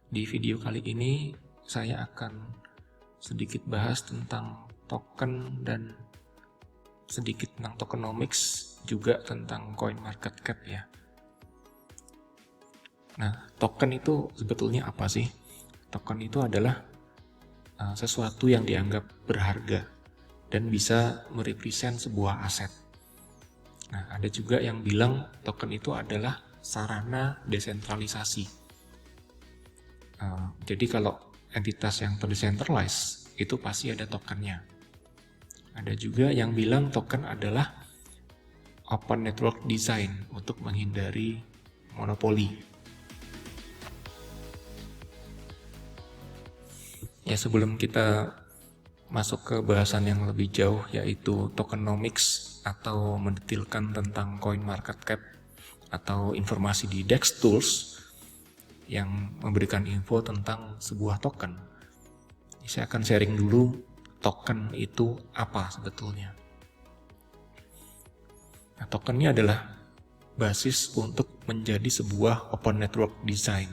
Di video kali ini saya akan sedikit bahas tentang token dan sedikit tentang tokenomics, juga tentang coin market cap ya. Nah, token itu sebetulnya apa sih? Token itu adalah sesuatu yang dianggap berharga dan bisa merepresent sebuah aset. Nah, ada juga yang bilang token itu adalah sarana desentralisasi. Jadi kalau entitas yang terdecentralized itu pasti ada tokennya. Ada juga yang bilang token adalah open network design untuk menghindari monopoli. Ya, sebelum kita masuk ke bahasan yang lebih jauh, yaitu tokenomics atau mendetilkan tentang coin market cap atau informasi di DEX tools yang memberikan info tentang sebuah token, saya akan sharing dulu token itu apa sebetulnya. Nah, token ini adalah basis untuk menjadi sebuah open network design.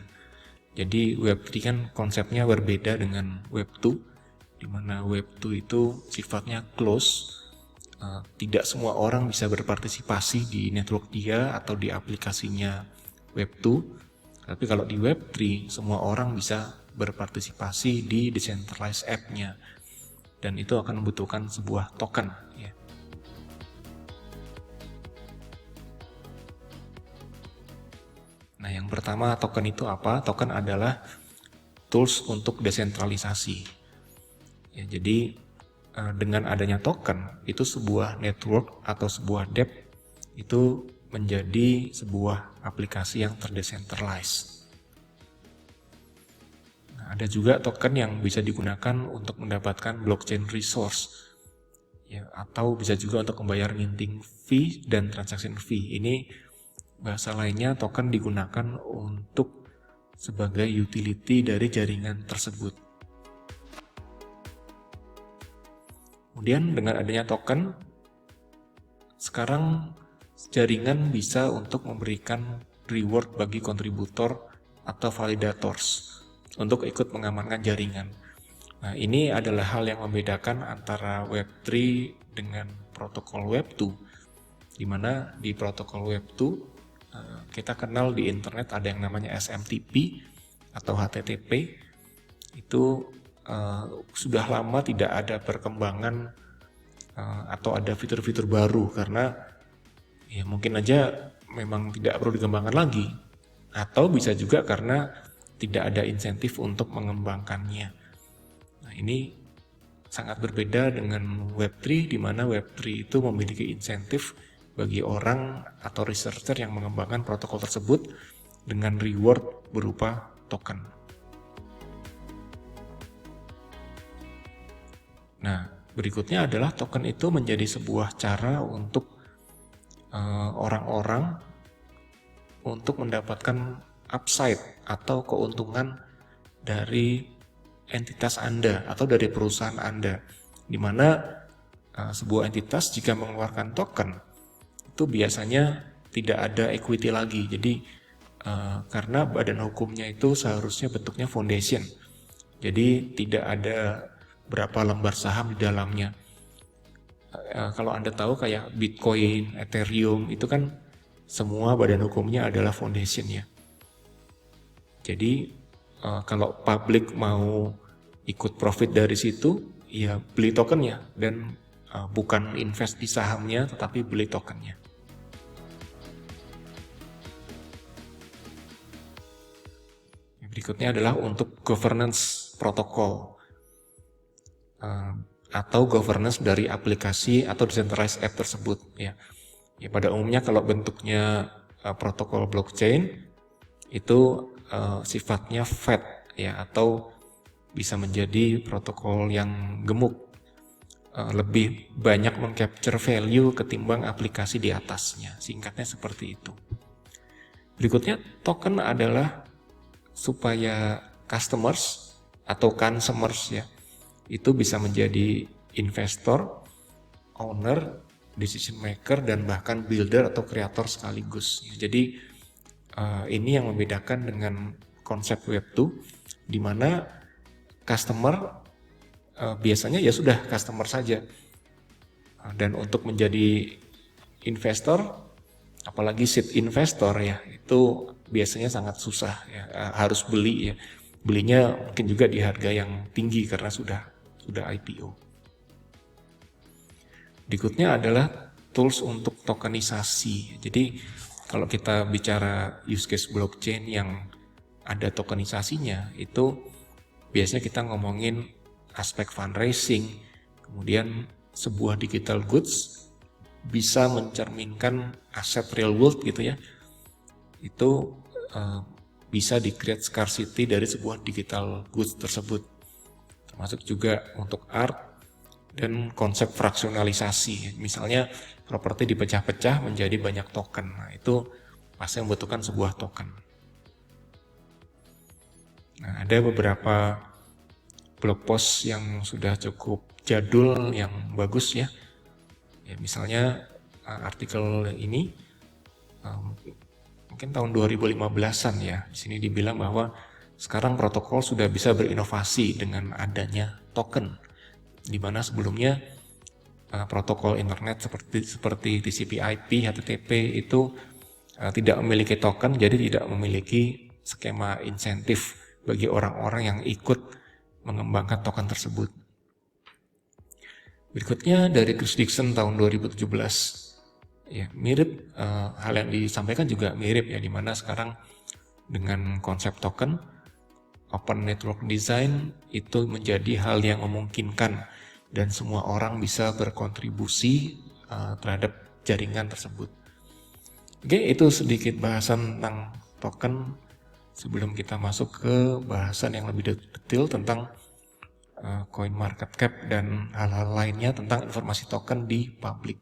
Jadi Web3 kan konsepnya berbeda dengan Web2, di mana Web2 itu sifatnya close, tidak semua orang bisa berpartisipasi di network dia atau di aplikasinya Web2. Tapi kalau di Web3, semua orang bisa berpartisipasi di decentralized app-nya. Dan itu akan membutuhkan sebuah token. Ya. Nah, yang pertama, token itu apa? Token adalah tools untuk desentralisasi. Ya, jadi dengan adanya token, itu sebuah network atau sebuah DEP itu menjadi sebuah aplikasi yang terdecentralized. Nah, ada juga token yang bisa digunakan untuk mendapatkan blockchain resource, ya, atau bisa juga untuk membayar minting fee dan transaction fee. Ini bahasa lainnya, token digunakan untuk sebagai utility dari jaringan tersebut. Kemudian dengan adanya token, sekarang jaringan bisa untuk memberikan reward bagi kontributor atau validators untuk ikut mengamankan jaringan. Nah, ini adalah hal yang membedakan antara Web3 dengan protokol Web2, di mana di protokol Web2 kita kenal di internet ada yang namanya SMTP atau HTTP. Itu sudah lama tidak ada perkembangan atau ada fitur-fitur baru, karena ya mungkin aja memang tidak perlu dikembangkan lagi, atau bisa juga karena tidak ada insentif untuk mengembangkannya. Nah, ini sangat berbeda dengan Web3, di mana Web3 itu memiliki insentif bagi orang atau researcher yang mengembangkan protokol tersebut dengan reward berupa token. Nah, berikutnya adalah token itu menjadi sebuah cara untuk orang-orang untuk mendapatkan upside atau keuntungan dari entitas Anda atau dari perusahaan Anda, di mana sebuah entitas jika mengeluarkan token itu biasanya tidak ada equity lagi. Jadi karena badan hukumnya itu seharusnya bentuknya foundation, jadi tidak ada berapa lembar saham di dalamnya. Kalau Anda tahu kayak Bitcoin, Ethereum, itu kan semua badan hukumnya adalah foundation ya. Jadi kalau publik mau ikut profit dari situ, ya beli tokennya, dan bukan invest di sahamnya, tetapi beli tokennya. Berikutnya adalah untuk governance protokol atau governance dari aplikasi atau decentralized app tersebut ya. Ya, pada umumnya kalau bentuknya protokol blockchain itu sifatnya fat ya, atau bisa menjadi protokol yang gemuk, lebih banyak mengcapture value ketimbang aplikasi di atasnya. Singkatnya seperti itu. Berikutnya, token adalah supaya customers atau consumers ya itu bisa menjadi investor, owner, decision maker, dan bahkan builder atau kreator sekaligus. Jadi ini yang membedakan dengan konsep Web2, di mana customer biasanya ya sudah customer saja. Dan untuk menjadi investor, apalagi seed investor ya, itu biasanya sangat susah ya, harus beli ya. Belinya mungkin juga di harga yang tinggi karena sudah IPO. Berikutnya adalah tools untuk tokenisasi. Jadi kalau kita bicara use case blockchain yang ada tokenisasinya, itu biasanya kita ngomongin aspek fundraising, kemudian sebuah digital goods bisa mencerminkan aset real world gitu ya. Itu bisa di-create scarcity dari sebuah digital goods tersebut. Termasuk juga untuk art dan konsep fraksionalisasi. Misalnya properti dipecah-pecah menjadi banyak token. Nah, itu pasti membutuhkan sebuah token. Nah, ada beberapa blog post yang sudah cukup jadul yang bagus ya. Ya misalnya artikel ini mungkin tahun 2015-an ya. Di sini dibilang bahwa sekarang protokol sudah bisa berinovasi dengan adanya token, di mana sebelumnya protokol internet seperti TCP/IP, HTTP itu tidak memiliki token, jadi tidak memiliki skema insentif bagi orang-orang yang ikut mengembangkan token tersebut. Berikutnya dari Chris Dixon tahun 2017. Ya, mirip hal yang disampaikan juga mirip ya, dimana sekarang dengan konsep token open network design itu menjadi hal yang memungkinkan dan semua orang bisa berkontribusi terhadap jaringan tersebut. Oke, itu sedikit bahasan tentang token sebelum kita masuk ke bahasan yang lebih detail tentang coin market cap dan hal-hal lainnya tentang informasi token di publik.